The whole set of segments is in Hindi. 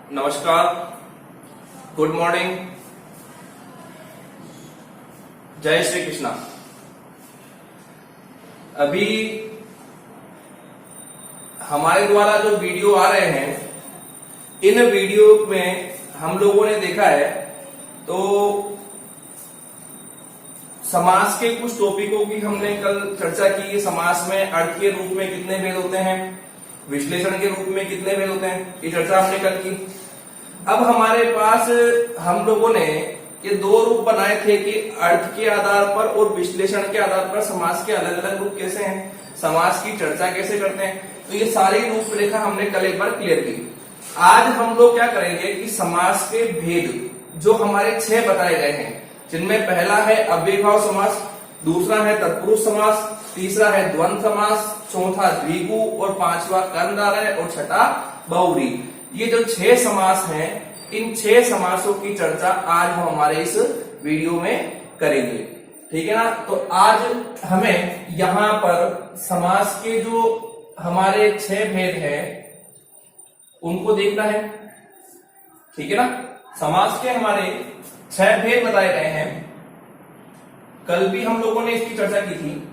नमस्कार, गुड मॉर्निंग, जय श्री कृष्णा। अभी हमारे द्वारा जो वीडियो आ रहे हैं, इन वीडियो में हम लोगों ने देखा है तो समास के कुछ टॉपिकों की हमने कल चर्चा की। समास में अर्थ के रूप में कितने भेद होते हैं, विश्लेषण के रूप में कितने भेद होते हैं, ये चर्चा हमने कल की। अब हमारे पास हम लोगों ने ये दो रूप बनाए थे कि अर्थ के आधार पर और विश्लेषण के आधार पर समास के अलग अलग रूप कैसे हैं, समास की चर्चा कैसे करते हैं। तो ये सारी रूपरेखा हमने कल एक बार क्लियर की। आज हम लोग क्या करेंगे कि समास के भेद जो हमारे 6 बताए गए हैं, जिनमें पहला है अव्ययीभाव समास, दूसरा है तत्पुरुष समास, तीसरा है द्वंद्व समास, चौथा द्विगु और पांचवा कर्मधारय और छठा बहुव्रीहि। ये जो 6 समास हैं, इन 6 समासों की चर्चा आज हम हमारे इस वीडियो में करेंगे, ठीक है ना। तो आज हमें यहां पर समास के जो हमारे 6 भेद हैं उनको देखना है, ठीक है ना। समास के हमारे 6 भेद बताए गए हैं, कल भी हम लोगों ने इसकी चर्चा की थी।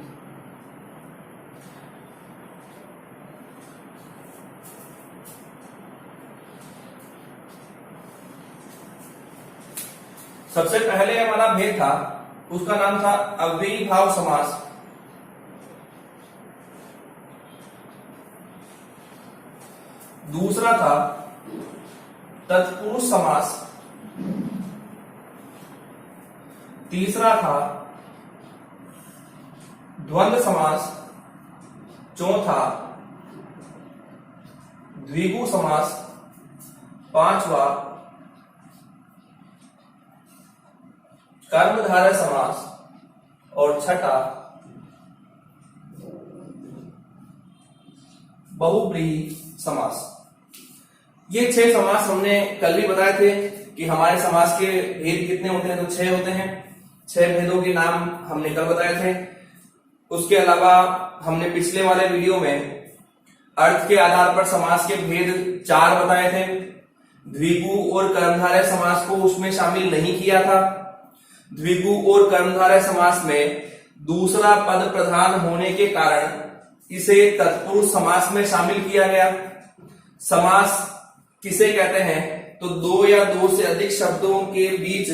सबसे पहले हमारा भेद था, उसका नाम था अव्ययीभाव समास। दूसरा था तत्पुरुष समास, तीसरा था द्वंद्व समास, चौथा द्विगु समास, पांचवा कर्मधारय समास और छठा बहुव्रीहि समास। ये 6 समास हमने कल भी बताए थे कि हमारे समास के भेद कितने होते हैं, तो 6 होते हैं। 6 भेदों के नाम हमने कल बताए थे। उसके अलावा हमने पिछले वाले वीडियो में अर्थ के आधार पर समास के भेद 4 बताए थे। द्विगु और कर्मधारय समास को उसमें शामिल नहीं किया था। द्विगु और कर्मधारय समास में दूसरा पद प्रधान होने के कारण इसे तत्पुरुष समास में शामिल किया गया। समास किसे कहते हैं, तो 2 या 2 से अधिक शब्दों के बीच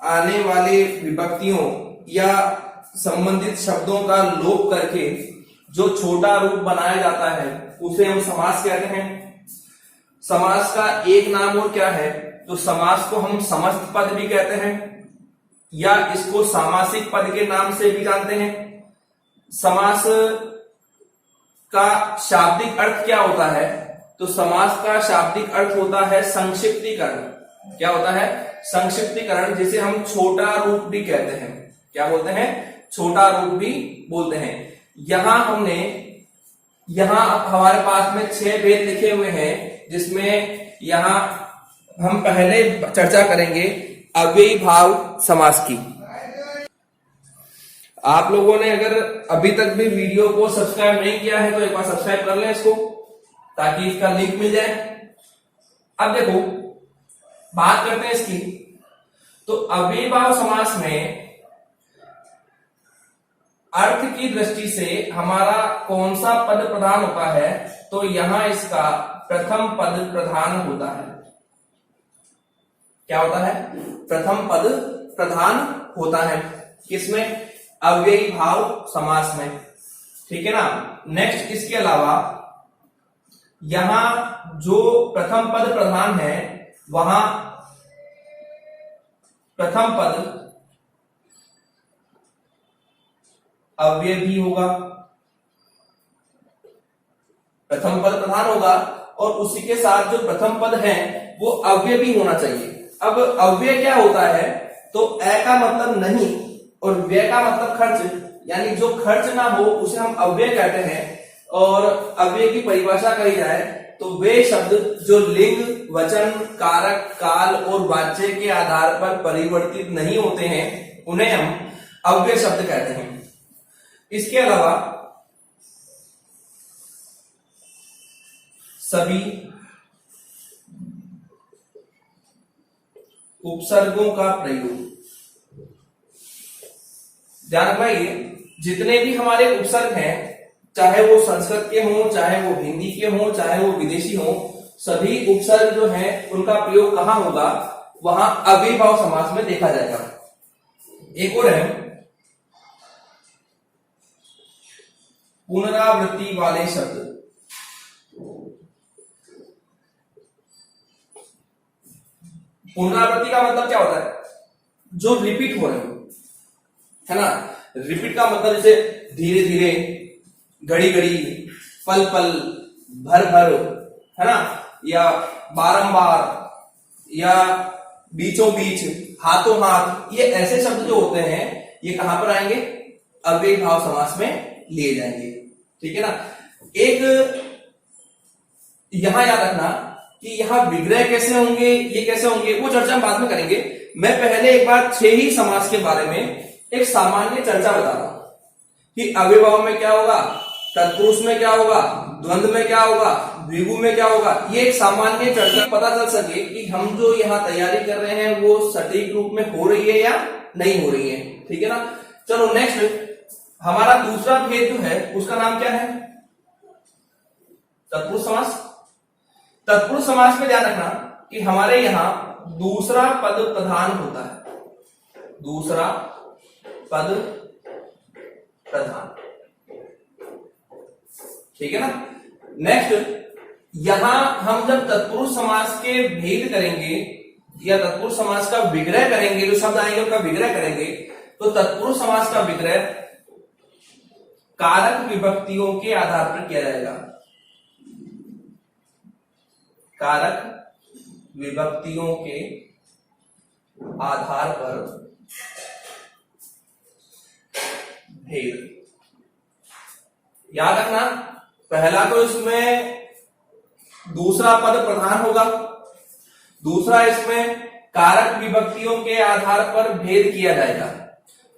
आने वाले विभक्तियों या संबंधित शब्दों का लोप करके जो छोटा रूप बनाया जाता है उसे हम समास कहते हैं। समास का एक नाम और क्या है, तो समास को हम समस्त पद भी कहते हैं या इसको सामासिक पद के नाम से भी जानते हैं। समास का शाब्दिक अर्थ क्या होता है, तो समास का शाब्दिक अर्थ होता है संक्षिप्तीकरण। क्या होता है, संक्षिप्तीकरण, जिसे हम छोटा रूप भी कहते हैं। क्या बोलते हैं, छोटा रूप भी बोलते हैं। यहां हमारे पास में 6 भेद लिखे हुए हैं, जिसमें यहां हम पहले चर्चा करेंगे अव्ययीभाव समास की। आप लोगों ने अगर अभी तक भी वीडियो को सब्सक्राइब नहीं किया है तो एक बार सब्सक्राइब कर लें इसको, ताकि इसका लिंक मिल जाए। अब देखो, बात करते हैं इसकी। तो अव्ययीभाव समास में अर्थ की दृष्टि से हमारा कौन सा पद प्रधान होता है, तो यहां इसका प्रथम पद प्रधान होता है। क्या होता है, प्रथम पद प्रधान होता है। किसमें, अव्ययीभाव समास में, ठीक है ना। नेक्स्ट, इसके अलावा यहां जो प्रथम पद प्रधान है वहां प्रथम पद अव्यय भी होगा। प्रथम पद प्रधान होगा और उसी के साथ जो प्रथम पद है वो अव्यय भी होना चाहिए। अब अव्यय क्या होता है, तो अ का मतलब नहीं और व्यय का मतलब खर्च, यानी जो खर्च ना हो उसे हम अव्यय कहते हैं। और अव्यय की परिभाषा कही जाए तो वे शब्द जो लिंग, वचन, कारक, काल और वाच्य के आधार पर परिवर्तित नहीं होते हैं उन्हें हम अव्यय शब्द कहते हैं। इसके अलावा सभी उपसर्गों का प्रयोग। ध्यान रखिए, जितने भी हमारे उपसर्ग हैं, चाहे वो संस्कृत के हों, चाहे वो हिंदी के हों, चाहे वो विदेशी हों, सभी उपसर्ग जो हैं उनका प्रयोग कहां होगा, वहां अव्ययीभाव समास में देखा जाएगा। एक और है पुनरावृत्ति वाले शब्द। पुनरावृत्ति का मतलब क्या होता है, जो रिपीट हो रहे हो, है ना। रिपीट का मतलब जैसे धीरे धीरे, घड़ी घड़ी, पल पल, भर भर, है ना, या बारंबार, या बीचों बीच, हाथों हाथ, ये ऐसे शब्द जो होते हैं ये कहां पर आएंगे, अव्ययीभाव समास में लिए जाएंगे। ठीक है ना। एक यहां याद रखना कि यहां विग्रह कैसे होंगे, ये कैसे होंगे, वो चर्चा हम बाद में करेंगे। मैं पहले एक बार 6 ही समास के बारे में एक सामान्य चर्चा बता रहा हूं कि अव्ययभाव में क्या होगा, तत्पुरुष में क्या होगा, द्वंद्व में क्या होगा, द्विगु में क्या होगा। ये एक सामान्य चर्चा, पता चल सके कि हम जो यहां तैयारी कर रहे हैं वो सटीक रूप में हो रही है या नहीं हो रही है। ठीक है ना। चलो नेक्स्ट, हमारा दूसरा भेद जो है उसका नाम क्या है, तत्पुरुष समास। तत्पुरुष समास में ध्यान रखना कि हमारे यहां दूसरा पद प्रधान होता है, दूसरा पद प्रधान। ठीक है ना। नेक्स्ट, यहां हम जब तत्पुरुष समास के भेद करेंगे या तत्पुरुष समास का विग्रह करेंगे, जो शब्द आएंगे उनका विग्रह करेंगे, तो तत्पुरुष समास का विग्रह कारक विभक्तियों के आधार पर किया जाएगा। कारक विभक्तियों के आधार पर भेद। याद रखना, पहला तो इसमें दूसरा पद प्रधान होगा, दूसरा इसमें कारक विभक्तियों के आधार पर भेद किया जाएगा।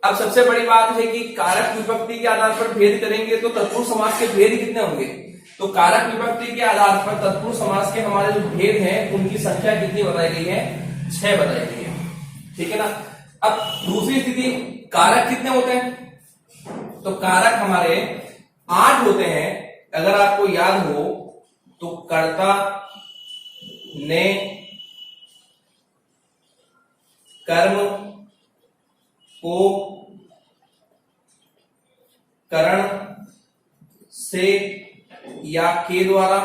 अब सबसे बड़ी बात है कि कारक विभक्ति के आधार पर भेद करेंगे तो तत्पुरुष समास के भेद कितने होंगे, तो कारक विभक्ति के आधार पर तत्पुरुष समास के हमारे जो भेद हैं उनकी संख्या कितनी बताई गई है, 6 बताई गई है। ठीक है ना। अब दूसरी स्थिति, कारक कितने होते हैं, तो कारक हमारे 8 होते हैं। अगर आपको याद हो तो कर्ता, ने, कर्म, को, करण, से या के द्वारा,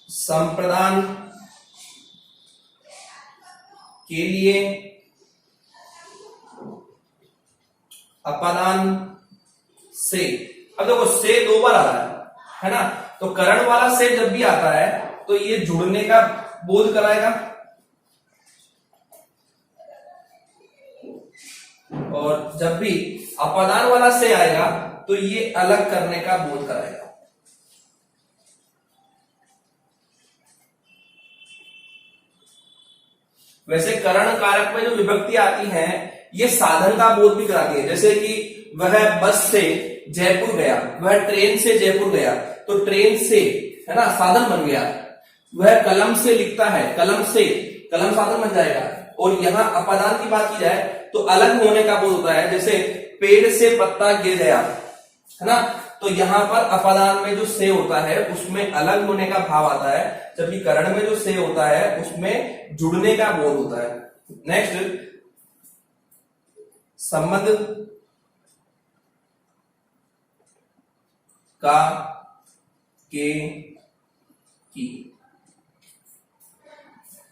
संप्रदान के लिए, अपादान से। अब देखो से 2 बार आ रहा है ना, तो करण वाला से जब भी आता है तो ये जुड़ने का बोध कराएगा, और जब भी अपादान वाला से आएगा तो ये अलग करने का बोध कराएगा। वैसे करण कारक में जो विभक्ति आती है ये साधन का बोध भी कराती है। जैसे कि वह बस से जयपुर गया, वह ट्रेन से जयपुर गया, तो ट्रेन से, है ना, साधन बन गया। वह कलम से लिखता है, कलम से, कलम साधन बन जाएगा। और यहां अपादान की बात की जाए तो अलग होने का बोध होता है। जैसे पेड़ से पत्ता गिर गया, है ना, तो यहां पर अपादान में जो से होता है उसमें अलग होने का भाव आता है, जबकि करण में जो से होता है उसमें जुड़ने का बोध होता है। नेक्स्ट, संबंध का, के, की।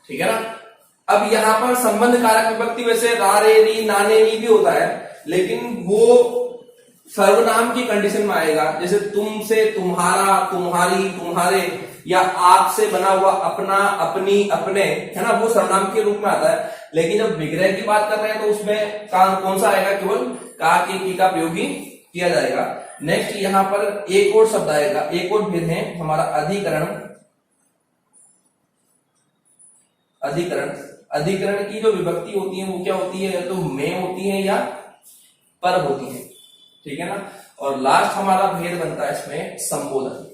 ठीक है ना। अब यहां पर संबंध कारक विभक्ति वैसे रा, रे, री, ना, ने, नी भी होता है, लेकिन वो सर्वनाम की कंडीशन में आएगा। जैसे तुम से तुम्हारा, तुम्हारी, तुम्हारे, या आप से बना हुआ अपना, अपनी, अपने, है ना, वो सर्वनाम के रूप में आता है। लेकिन जब विग्रह की बात कर रहे हैं तो उसमें कौन सा आएगा, केवल का, के, की का प्रयोग ही किया जाएगा। नेक्स्ट, यहां पर एक और शब्द आएगा, एक और भेद है हमारा अधिकरण। अधिकरण, अधिकरण की जो विभक्ति होती है वो क्या होती है, या तो में होती है या पर होती है। ठीक है ना। और लास्ट हमारा भेद बनता है इसमें संबोधन।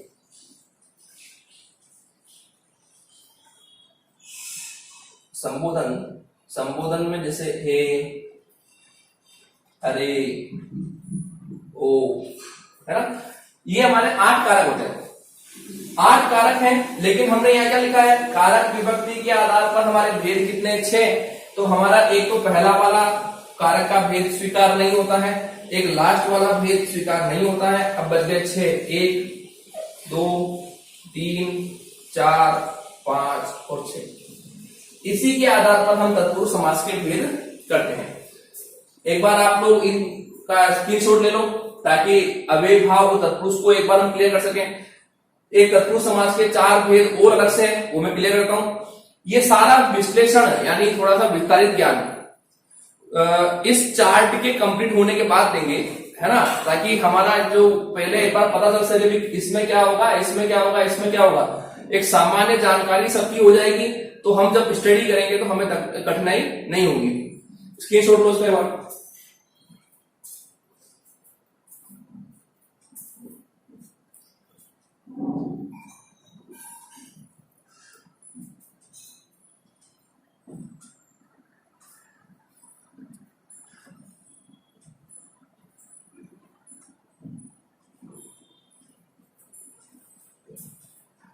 संबोधन, संबोधन में जैसे हे, अरे, ओ, है ना, ये हमारे 8 कारक होते हैं। 8 कारक हैं, लेकिन हमने यहाँ क्या लिखा है, कारक विभक्ति के आधार पर हमारे भेद कितने, 6। तो हमारा एक तो पहला वाला कारक का भेद स्वीकार नहीं होता है, एक लास्ट वाला भेद स्वीकार नहीं होता है। अब बच गए 6, 1 2 3 4 5 और 6। इसी के आधार पर हम तत्पुरुष समास के भेद करते हैं। एक बार आप लोग इनका स्क्रीनशॉट ले लो ताकि अव्ययी भाव और तत्पुरुष को एक बार हम क्लियर कर सकें। एक तत्पुरुष समास के 4 भेद और अलग से हैं, वो मैं क्लियर करता हूं। ये सारा विश्लेषण यानी थोड़ा सा विस्तारित ज्ञान इस चार्ट के कंप्लीट होने के बाद देंगे, है ना, ताकि हमारा जो पहले एक बार पता चल सके इसमें क्या होगा, इसमें क्या होगा, इसमें क्या होगा, एक सामान्य जानकारी सबकी हो जाएगी। तो हम जब स्टडी करेंगे तो हमें कठिनाई नहीं होगी। स्क्रीनशॉट लो उसके बाद।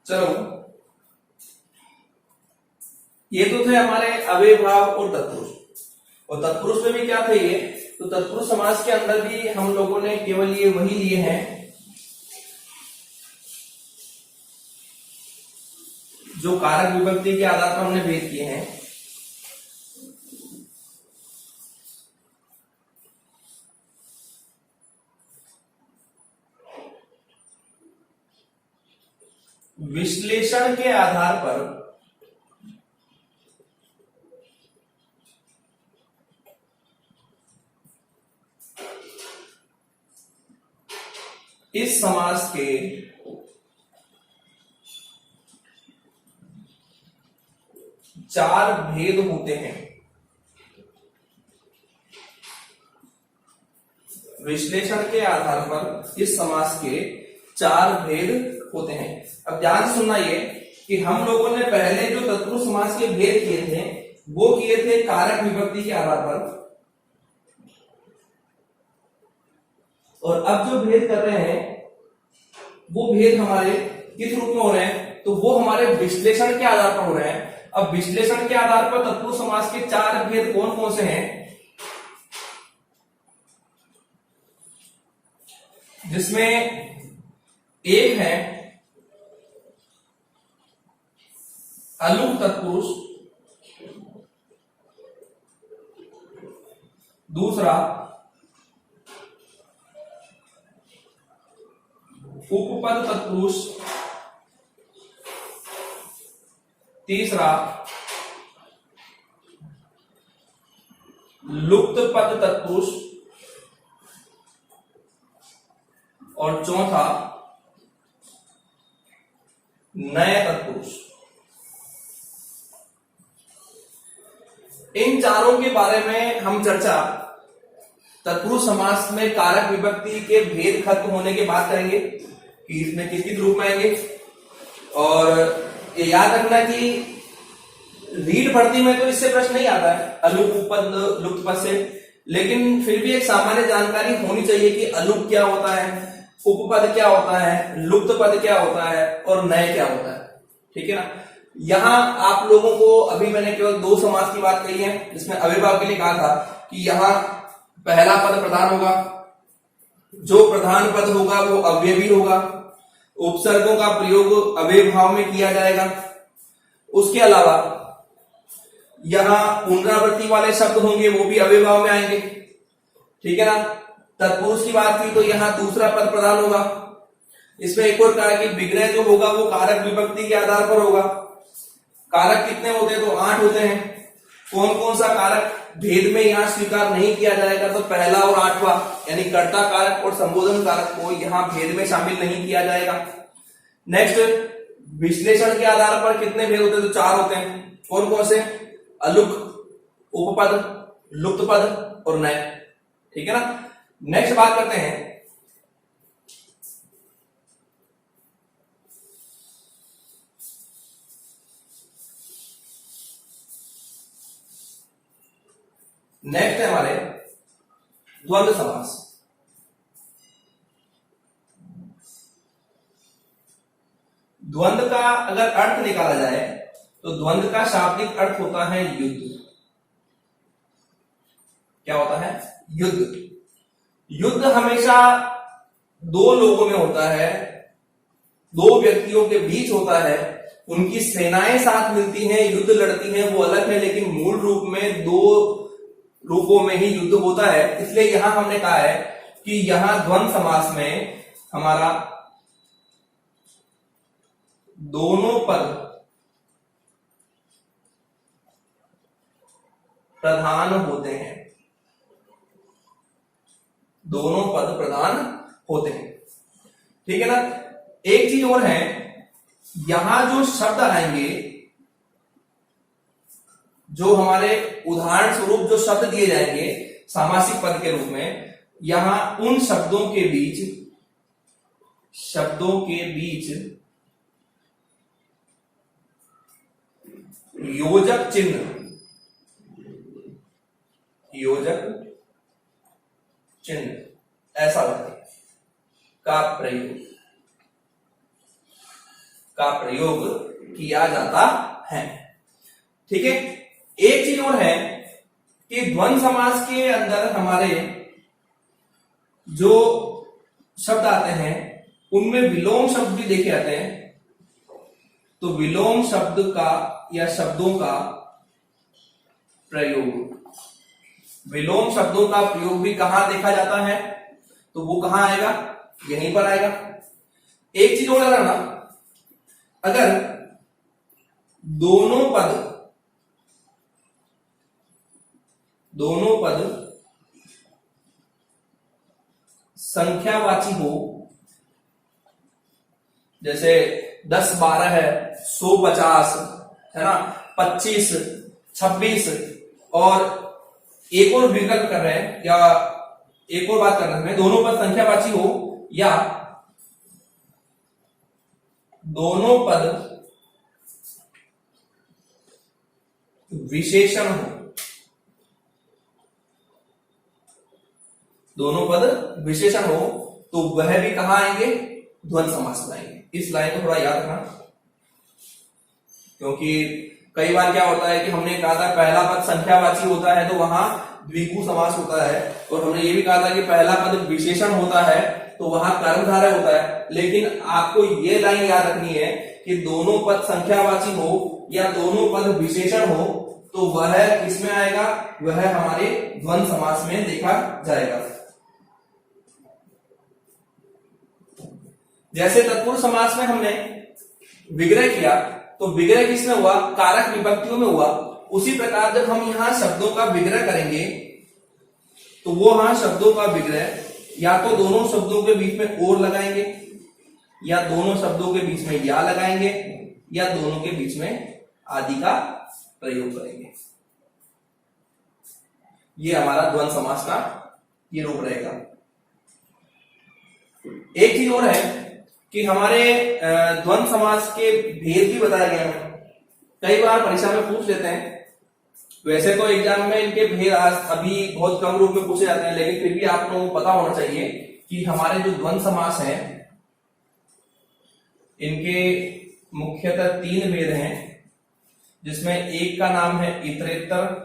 चलो, ये तो थे हमारे अव्ययी भाव और तत्पुरुष। और तत्पुरुष में भी क्या थे ये, तो तत्पुरुष समास के अंदर भी हम लोगों ने केवल ये वही लिए हैं जो कारक विभक्ति के आधार पर हमने भेद किए हैं। विश्लेषण के आधार पर इस समास के 4 भेद होते हैं। विश्लेषण के आधार पर इस समास के 4 भेद होते हैं। अब ध्यान से सुनना ये कि हम लोगों ने पहले जो तत्पुरुष समास के भेद किए थे वो किए थे कारक विभक्ति के आधार पर, और अब जो भेद कर रहे हैं वो भेद हमारे किस रूप में हो रहे हैं, तो वो हमारे विश्लेषण के आधार पर हो रहे हैं। अब विश्लेषण के आधार पर तत्पुरुष समास के 4 भेद कौन कौन से हैं, जिसमें एक है अलुक तत्पुरुष, दूसरा उपपद तत्पुरुष, तीसरा लुप्त पद तत्पुरुष और चौथा नए तत्पुरुष। इन चारों के बारे में हम चर्चा तत्पुरुष समास में कारक विभक्ति के भेद खत्म होने के बाद करेंगे कि इसमें किस किस रूप में आएंगे। और ये याद रखना कि रीड भर्ती में तो इससे प्रश्न नहीं आता है अलुक उपपद लुप्त पद से, लेकिन फिर भी एक सामान्य जानकारी होनी चाहिए कि अलुक क्या होता है, उपपद क्या होता है, लुप्त पद क्या होता है और नए क्या होता है। ठीक है ना। यहां आप लोगों को अभी मैंने केवल 2 समास की बात कही है जिसमें अव्ययभाव के लिए कहा था कि यहां पहला पद प्रधान होगा, जो प्रधान पद होगा वो अव्ययी होगा, उपसर्गों का प्रयोग अव्यय भाव में किया जाएगा। उसके अलावा यहां पुनरावृत्ति वाले शब्द होंगे वो भी अव्यय भाव में आएंगे। ठीक है ना। तत्पुरुष की बात की तो यहां दूसरा पद प्रधान होगा। इसमें एक और कहा कि विग्रह जो होगा वो कारक विभक्ति के आधार पर होगा। कारक कितने होते हैं, तो 8 होते हैं। कौन कौन सा कारक भेद में यहां स्वीकार नहीं किया जाएगा, तो पहला और 8वां यानी कर्ता कारक और संबोधन कारक को यहां भेद में शामिल नहीं किया जाएगा। नेक्स्ट, विश्लेषण के आधार पर कितने भेद होते हैं, तो 4 होते हैं। कौन कौन से, अलुक, उपपद, लुप्त पद और नए। ठीक है ना। नेक्स्ट बात करते हैं नेक्स्ट है हमारे द्वंद्व समास। द्वंद्व का अगर अर्थ निकाला जाए तो द्वंद्व का शाब्दिक अर्थ होता है युद्ध। क्या होता है? युद्ध। युद्ध हमेशा दो लोगों में होता है, दो व्यक्तियों के बीच होता है, उनकी सेनाएं साथ मिलती हैं, युद्ध लड़ती हैं, वो अलग है, लेकिन मूल रूप में दो रूपों में ही युद्ध होता है। इसलिए यहां हमने कहा है कि यहां द्वंद्व समास में हमारा दोनों पद प्रधान होते हैं, दोनों पद प्रधान होते हैं। ठीक है ना? एक चीज और है, यहां जो शब्द आएंगे, जो हमारे उदाहरण स्वरूप जो शब्द दिए जाएंगे सामासिक पद के रूप में, यहां उन शब्दों के बीच योजक चिन्ह ऐसा होता है का प्रयोग किया जाता है। ठीक है? एक चीज और है कि द्वंद्व समास के अंदर हमारे जो शब्द आते हैं उनमें विलोम शब्द भी देखे जाते हैं। तो विलोम शब्द का या शब्दों का प्रयोग, विलोम शब्दों का प्रयोग भी कहां देखा जाता है? तो वो कहां आएगा? यहीं पर आएगा। एक चीज और लगा ना, अगर दोनों पद संख्यावाची हो, जैसे 10 12 है, 100 50 है ना, 25 26, और एक और विकल्प कर रहे हैं या एक और बात कर रहे हैं, दोनों पद संख्यावाची हो या दोनों पद विशेषण हो, दोनों पद विशेषण हो, तो वह भी कहां आएंगे? द्वंद्व समास में आएंगे। इस लाइन को थोड़ा याद रखना, क्योंकि कई बार क्या होता है कि हमने कहा था पहला पद संख्यावाची होता है तो वहां द्विगु समास होता है, और हमने ये भी कहा था कि पहला पद विशेषण होता है तो वहां कर्मधारय होता है। लेकिन आपको ये लाइन याद रखनी है कि दोनों पद संख्यावाची हो या दोनों पद विशेषण हो, तो वह किसमें आएगा? वह हमारे द्वंद्व समास में देखा जाएगा। जैसे तत्पुरुष समास में हमने विग्रह किया, तो विग्रह किसमें हुआ? कारक विभक्तियों में हुआ। उसी प्रकार जब हम यहां शब्दों का विग्रह करेंगे तो वो वहां शब्दों का विग्रह या तो दोनों शब्दों के बीच में और लगाएंगे, या दोनों शब्दों के बीच में या लगाएंगे, या दोनों के बीच में आदि का प्रयोग करेंगे। ये हमारा द्वंद्व समास का ये रूप रहेगा। एक चीज और है कि हमारे द्वंद्व समास के भेद भी बताए गए हैं। कई बार परीक्षा में पूछ लेते हैं, वैसे तो एग्जाम में इनके भेद आज अभी बहुत कम रूप में पूछे जाते हैं, लेकिन फिर भी आप लोगों को पता होना चाहिए कि हमारे जो द्वंद्व समास हैं इनके मुख्यतः 3 भेद हैं, जिसमें एक का नाम है इतरेत्तर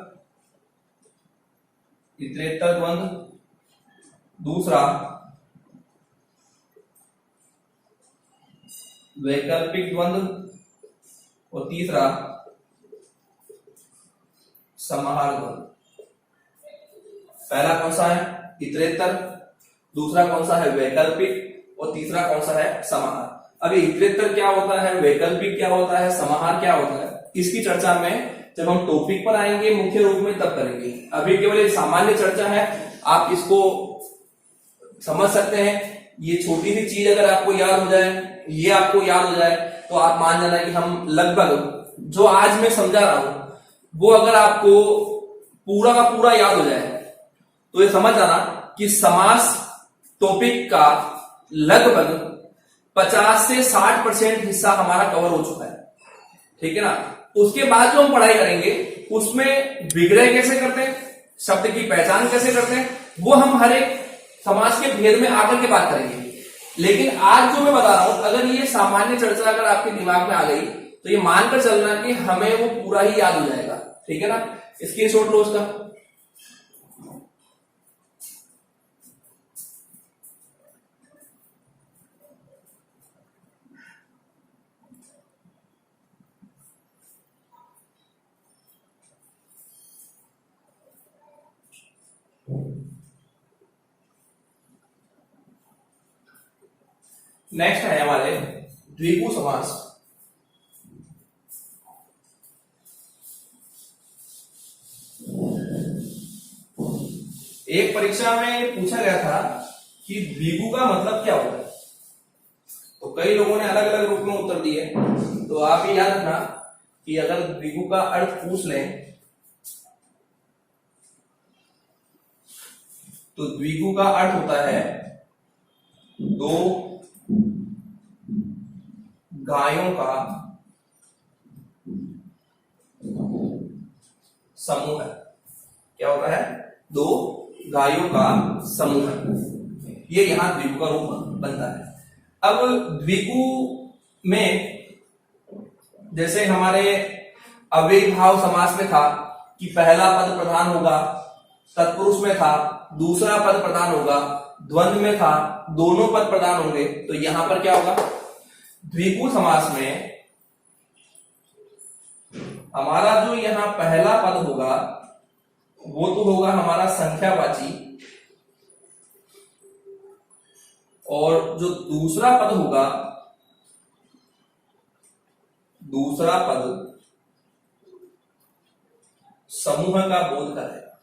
द्वंद्व, दूसरा वैकल्पिक द्वंद्व और तीसरा समाहार द्वंद्व। पहला कौन सा है? इतरेत्तर, दूसरा कौन सा है? वैकल्पिक, और तीसरा कौन सा है? समाहार। अभी इतरेत्तर क्या होता है, वैकल्पिक क्या होता है, समाहार क्या होता है, इसकी चर्चा में जब हम टॉपिक पर आएंगे मुख्य रूप में तब करेंगे। अभी केवल एक सामान्य चर्चा है, आप इसको समझ सकते हैं। ये छोटी सी चीज अगर आपको याद हो जाए, ये आपको याद हो जाए, तो आप मान जाना कि हम लगभग जो आज मैं समझा रहा हूं वो अगर आपको पूरा का पूरा याद हो जाए तो ये समझ जाना कि समास टॉपिक का लगभग 50 से 60% हिस्सा हमारा कवर हो चुका है। ठीक है ना? उसके बाद जो हम पढ़ाई करेंगे उसमें विग्रह कैसे करते हैं, शब्द की पहचान कैसे करते हैं वो हम हर एक समास के भेद में आकर के बात करेंगे। लेकिन आज जो मैं बता रहा हूं, अगर ये सामान्य चर्चा अगर आपके दिमाग में आ गई तो ये मानकर चलना कि हमें वो पूरा ही याद हो जाएगा। ठीक है ना, स्क्रीनशॉट लो उसका। नेक्स्ट है हमारे द्विगु समास। एक परीक्षा में पूछा गया था कि द्विगु का मतलब क्या होता है, तो कई लोगों ने अलग अलग रूप में उत्तर दिए। तो आप ये याद रखना कि अगर द्विगु का अर्थ पूछ लें तो द्विगु का अर्थ होता है दो गायों का समूह है। क्या होता है? दो गायों का समूह है। ये यहां द्विगु का रूप बनता है। अब द्विगु में जैसे हमारे अव्ययीभाव समास में था कि पहला पद प्रधान होगा, तत्पुरुष में था दूसरा पद प्रधान होगा, द्वंद्व में था दोनों पद प्रधान होंगे। तो यहां पर क्या होगा? द्विगु समास में हमारा जो यहां पहला पद होगा वो तो होगा हमारा संख्यावाची, और जो दूसरा पद होगा, दूसरा पद समूह का बोध करेगा।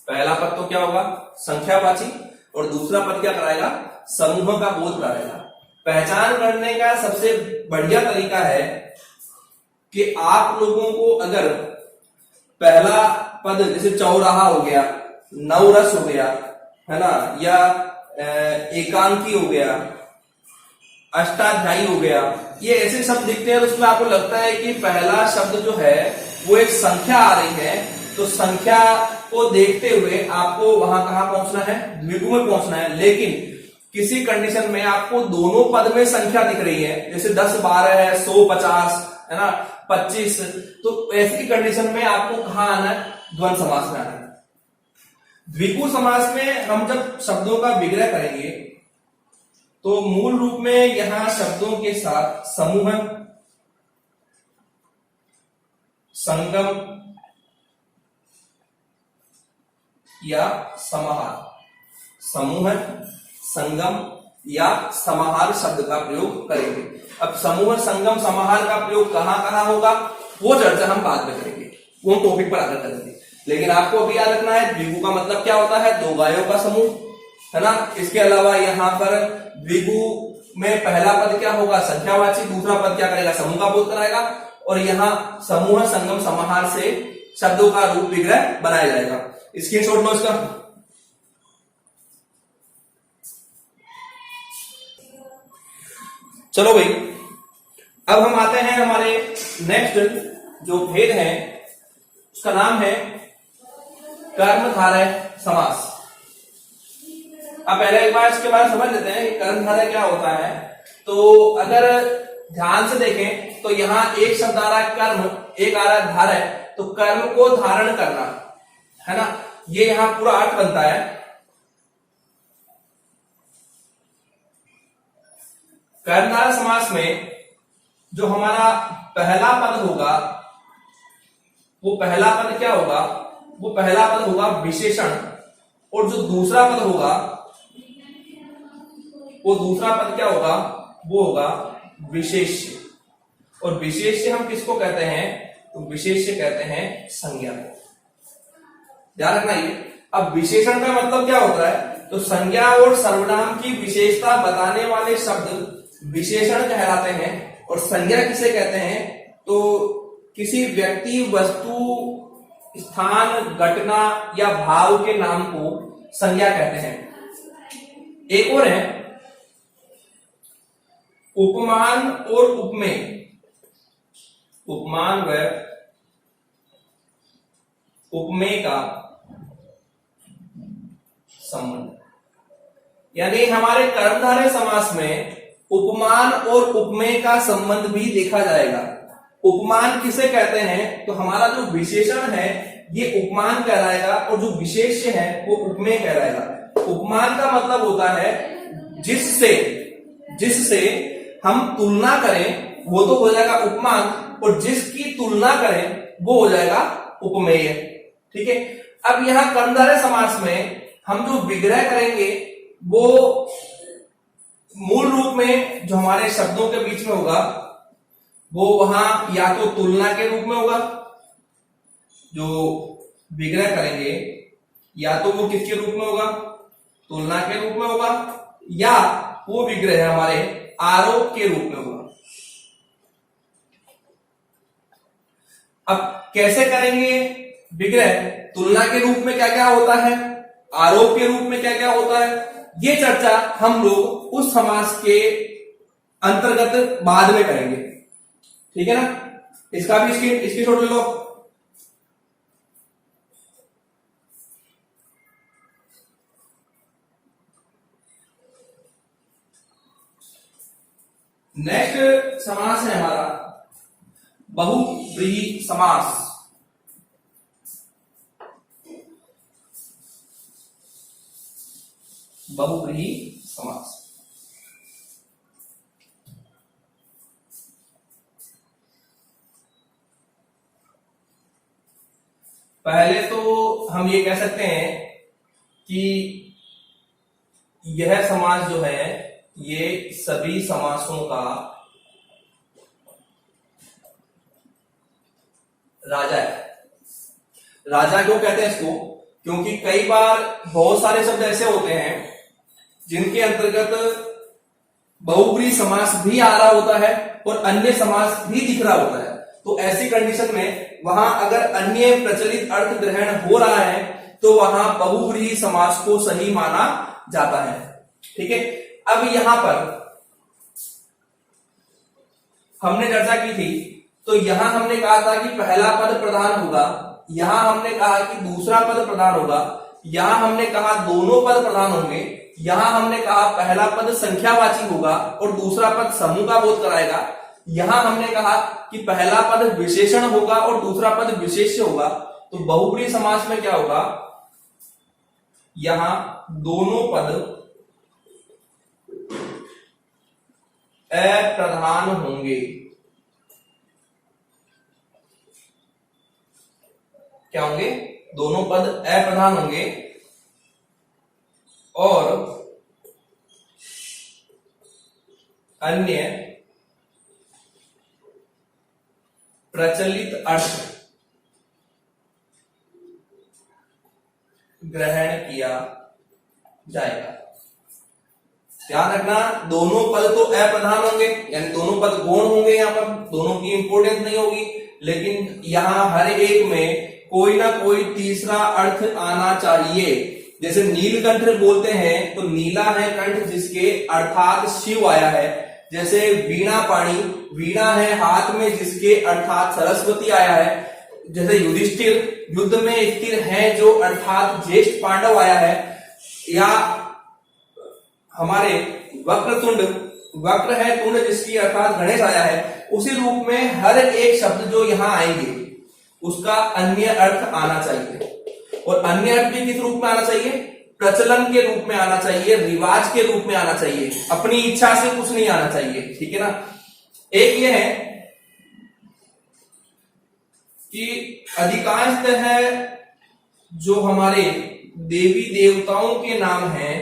पहला पद तो क्या होगा? संख्यावाची, और दूसरा पद क्या कराएगा? समूह का बोध कराएगा। पहचान करने का सबसे बढ़िया तरीका है कि आप लोगों को अगर पहला पद जैसे चौराहा हो गया, नवरस हो गया, है ना, या एकांकी हो गया, अष्टाध्यायी हो गया, ये ऐसे शब्द दिखते हैं तो उसमें आपको लगता है कि पहला शब्द जो है वो एक संख्या आ रही है, तो संख्या को देखते हुए आपको वहां कहां पहुंचना है? द्विगु में पहुंचना है। लेकिन किसी कंडीशन में आपको दोनों पद में संख्या दिख रही है, जैसे 10 12 है, 100 50 है ना, 25, तो ऐसी कंडीशन में आपको कहां आना है? द्वंद्व समास में आना है। द्विगु समास में हम जब शब्दों का विग्रह करेंगे तो मूल रूप में यहां शब्दों के साथ समूह, संगम या समाहार, समूह, संगम या समाहार शब्द का प्रयोग करेंगे। अब समूह, संगम, समाहार का प्रयोग कहां कहां होगा वो चर्चा हम बाद में करेंगे, वो हम टॉपिक पर आकर करेंगे। लेकिन आपको अभी याद रखना है द्विगु का मतलब क्या होता है? दो गायों का समूह, है ना। इसके अलावा यहां पर द्विगु में पहला पद क्या होगा? संख्यावाची, दूसरा पद क्या करेगा? समूह का बोध कराएगा, और यहां समूह, संगम, समाहार से शब्दों का रूप विग्रह बनाया जाएगा। स्क्रीनशॉट लो इसका। चलो भाई, अब हम आते हैं हमारे नेक्स्ट जो भेद है, उसका नाम है कर्मधारय समास। अब पहले एक बार इसके बारे में समझ लेते हैं कि कर्मधारय क्या होता है। तो अगर ध्यान से देखें तो यहां एक शब्द आ रहा है कर्म, एक आ रहा है धारय, तो कर्म को धारण करना, है ना, ये यहां पूरा अर्थ बनता है। कर्मधारय समास में जो हमारा पहला पद होगा, वो पहला पद क्या होगा? वो पहला पद होगा विशेषण, और जो दूसरा पद होगा वो दूसरा पद क्या होगा? वो होगा विशेष्य। और विशेष्य हम किसको कहते हैं? तो विशेष्य कहते हैं संज्ञा को। ध्यान रखना ये। अब विशेषण का मतलब क्या होता है? तो संज्ञा और सर्वनाम की विशेषता बताने वाले शब्द विशेषण कहलाते हैं। और संज्ञा किसे कहते हैं? तो किसी व्यक्ति, वस्तु, स्थान, घटना या भाव के नाम को संज्ञा कहते हैं। एक और है उपमान और उपमेय। उपमान व उपमेय का संबंध। यानी हमारे कर्मधारय समास में उपमान और उपमेय का संबंध भी देखा जाएगा। उपमान किसे कहते हैं? तो हमारा जो विशेषण है ये उपमान कहलाएगा और जो विशेष्य है वो उपमेय कहलाएगा। उपमान का मतलब होता है जिससे हम तुलना करें वो तो हो जाएगा उपमान, और जिसकी तुलना करें वो हो जाएगा उपमेय। ठीक है। अब यहां कर्मधारय समास में हम जो विग्रह करेंगे वो मूल रूप में जो हमारे शब्दों के बीच में होगा वो वहां या तो तुलना के रूप में होगा, जो विग्रह करेंगे या तो वो किसके रूप में होगा? तुलना के रूप में होगा, या वो विग्रह हमारे आरोप के रूप में होगा। अब कैसे करेंगे विग्रह? तुलना के रूप में क्या क्या होता है, आरोप के रूप में क्या क्या होता है, ये चर्चा हम लोग उस समास के अंतर्गत बाद में करेंगे। ठीक है ना। इसका भी इसकी छोड़ लो। नेक्स्ट समास है हमारा बहुव्रीहि समास। बहुव्रीहि समास पहले तो हम ये कह सकते हैं कि यह समास जो है ये सभी समासों का राजा है। राजा क्यों कहते हैं इसको? क्योंकि कई बार बहुत सारे शब्द ऐसे होते हैं जिनके अंतर्गत बहुव्रीहि समास भी आ रहा होता है और अन्य समास भी दिख रहा होता है। तो ऐसी कंडीशन में वहां अगर अन्य प्रचलित अर्थ ग्रहण हो रहा है तो वहां बहुव्रीहि समास को सही माना जाता है। ठीक है। अब यहां पर हमने चर्चा की थी, तो यहां हमने कहा था कि पहला पद प्रधान होगा, यहां हमने कहा कि दूसरा पद प्रधान होगा, यहां हमने कहा दोनों पद प्रधान होंगे, यहां हमने कहा पहला पद संख्यावाची होगा और दूसरा पद समूह का बोध कराएगा, यहां हमने कहा कि पहला पद विशेषण होगा और दूसरा पद विशेष्य होगा। तो बहुव्रीहि समास में क्या होगा? यहां दोनों पद अप्रधान होंगे। क्या होंगे? दोनों पद अप्रधान होंगे और अन्य प्रचलित अर्थ ग्रहण किया जाएगा। ध्यान रखना, दोनों पद तो अप्रधान होंगे, यानी दोनों पद गौण होंगे, यहां पर दोनों की इंपोर्टेंस नहीं होगी, लेकिन यहां हर एक में कोई ना कोई तीसरा अर्थ आना चाहिए। जैसे नीलकंठ बोलते हैं तो नीला है कंठ जिसके अर्थात शिव आया है। जैसे वीणा पाणी, वीणा है हाथ में जिसके अर्थात सरस्वती आया है। जैसे युधिष्ठिर युद्ध में स्थिर है जो अर्थात ज्येष्ठ पांडव आया है। या हमारे वक्रतुंड, वक्र है तुंड जिसकी अर्थात गणेश आया है। उसी रूप में हर एक शब्द जो यहां आएंगे उसका अन्य अर्थ आना चाहिए, और अन्य अर्थ भी किस रूप में आना चाहिए? प्रचलन के रूप में आना चाहिए, रिवाज के रूप में आना चाहिए, अपनी इच्छा से कुछ नहीं आना चाहिए। ठीक है ना। एक ये है कि अधिकांशतः जो हमारे देवी देवताओं के नाम हैं,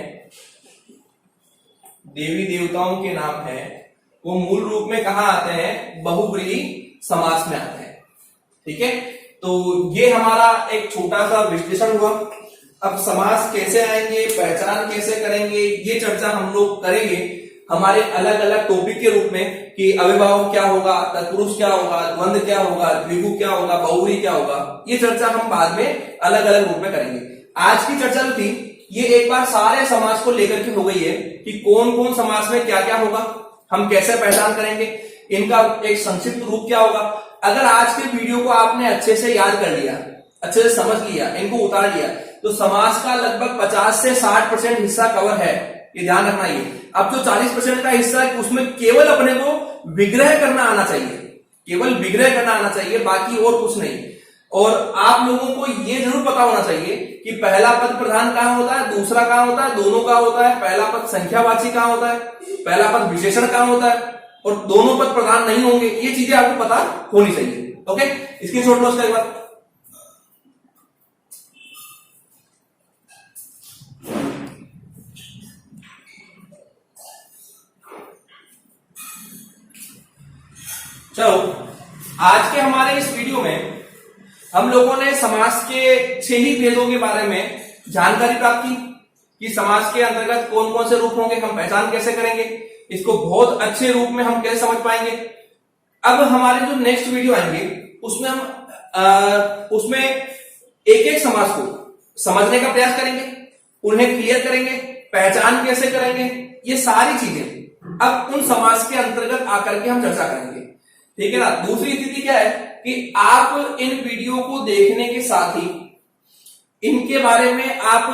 देवी देवताओं के नाम हैं, वो मूल रूप में कहां आते हैं? बहुव्रीहि समास में आते हैं। ठीक है। तो ये हमारा एक छोटा सा विश्लेषण हुआ। अब समास कैसे आएंगे, पहचान कैसे करेंगे, ये चर्चा हम लोग करेंगे हमारे अलग अलग टॉपिक के रूप में कि अविभाव क्या होगा, तत्पुरुष क्या होगा, द्वंद्व क्या होगा, द्विगु क्या होगा, बहुव्रीहि क्या होगा। ये चर्चा हम बाद में अलग अलग रूप में करेंगे। आज की चर्चा जो थी ये एक बार सारे समास को लेकर के हो गई है कि कौन कौन समास में क्या क्या होगा, हम कैसे पहचान करेंगे, इनका एक संक्षिप्त रूप क्या होगा। अगर आज के वीडियो को आपने अच्छे से याद कर लिया अच्छे से समझ लिया, इनको उतार लिया, तो समास का लगभग 50 से 60% हिस्सा कवर है, ये ध्यान रखना। ये अब जो 40% का हिस्सा है उसमें केवल अपने को विग्रह करना आना चाहिए, केवल विग्रह करना आना चाहिए, बाकी और कुछ नहीं। और आप लोगों को ये जरूर पता होना चाहिए कि पहला पद प्रधान कहां होता है, दूसरा कहां होता है, दोनों कहां होता है, पहला पद संख्यावाची कहां होता है, पहला पद विशेषण कहां होता है, और दोनों पद प्रधान नहीं होंगे, ये चीजें आपको पता होनी चाहिए। ओके, स्क्रीनशॉट लो उसका एक बार। चलो, आज के हमारे इस वीडियो में हम लोगों ने समास के 6 ही भेदों के बारे में जानकारी प्राप्त की कि समास के अंतर्गत कौन कौन से रूप होंगे, हम पहचान कैसे करेंगे, इसको बहुत अच्छे रूप में हम कैसे समझ पाएंगे। अब हमारे जो नेक्स्ट वीडियो आएंगे उसमें हम उसमें एक एक समास को समझने का प्रयास करेंगे, उन्हें क्लियर करेंगे, पहचान कैसे करेंगे, ये सारी चीजें अब उन समास के अंतर्गत आकर के हम चर्चा करेंगे। ठीक है ना। दूसरी स्थिति क्या है कि आप इन वीडियो को देखने के साथ ही इनके बारे में आप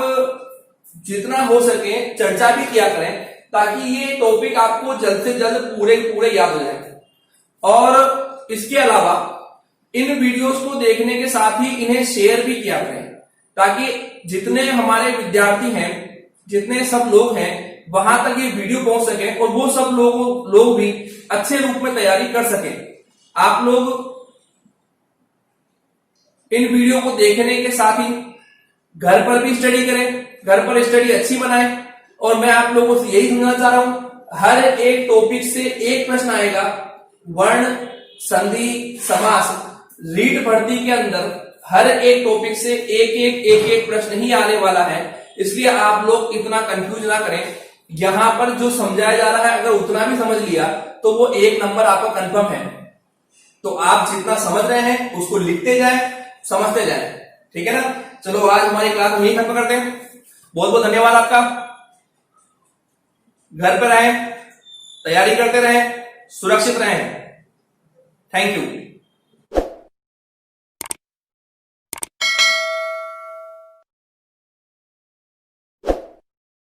जितना हो सके चर्चा भी किया करें, ताकि ये टॉपिक आपको जल्द से जल्द पूरे पूरे याद हो जाए। और इसके अलावा इन वीडियोस को देखने के साथ ही इन्हें शेयर भी किया करें, ताकि जितने हमारे विद्यार्थी हैं, जितने सब लोग हैं, वहां तक ये वीडियो पहुंच सके और वो सब लोग भी अच्छे रूप में तैयारी कर सके। आप लोग इन वीडियो को देखने के साथ ही घर पर भी स्टडी करें, घर पर स्टडी अच्छी बनाएं। और मैं आप लोगों से यही समझना चाह रहा हूं, हर एक टॉपिक से एक प्रश्न आएगा, वर्ण, संधि, समास, रीट भर्ती के अंदर हर एक टॉपिक से एक प्रश्न ही आने वाला है। इसलिए आप लोग इतना कंफ्यूज ना करें। यहां पर जो समझाया जा रहा है, अगर उतना भी समझ लिया तो वो 1 नंबर आपका कंफर्म है। तो आप जितना समझ रहे हैं उसको लिखते जाएं, समझते जाएं। ठीक है ना। चलो, आज हमारी क्लास यहीं खत्म करते हैं। बहुत बहुत धन्यवाद आपका। घर पर रहें, तैयारी करते रहें, सुरक्षित रहें। Thank you.